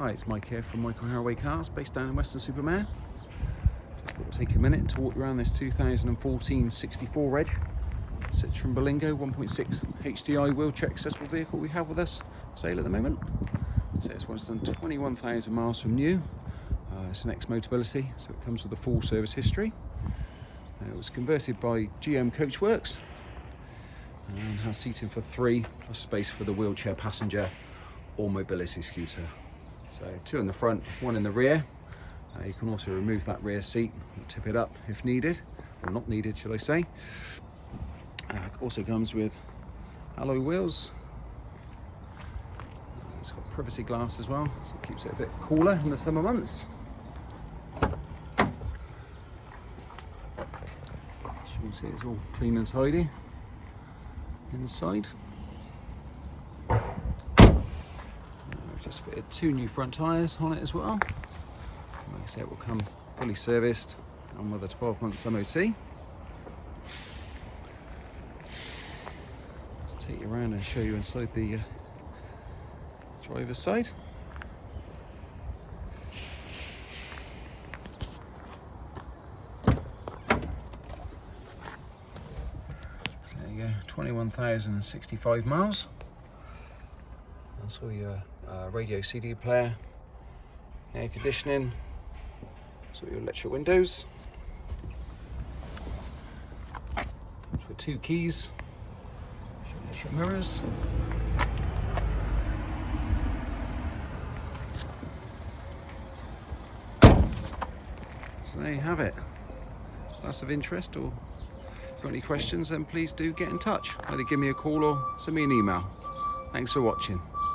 Hi, it's Mike here from Michael Haraway Cars, based down in Weston, Mare. Just thought I'd take a minute to walk around this 2014 64 reg Citroen Berlingo 1.6 HDI wheelchair accessible vehicle we have with us for sale at the moment. So it's once done 21,000 miles from new. It's an ex-Motability, so it comes with a full service history. It was converted by GM Coachworks and has seating for 3 plus space for the wheelchair passenger or mobility scooter. So 2 in the front, 1 in the rear. You can also remove that rear seat and tip it up if needed, or not needed, shall I say. It also comes with alloy wheels. It's got privacy glass as well, so it keeps it a bit cooler in the summer months. As you can see, it's all clean and tidy inside. Just fitted 2 new front tyres on it as well. Like I say, it will come fully serviced and with a 12 months MOT. Let's take you around and show you inside the driver's side. There you go, 21,065 miles. That's all your radio CD player, air conditioning, so your electric windows. Comes with 2 keys, electric mirrors. So there you have it. If that's of interest or got any questions, then please do get in touch. Either give me a call or send me an email. Thanks for watching.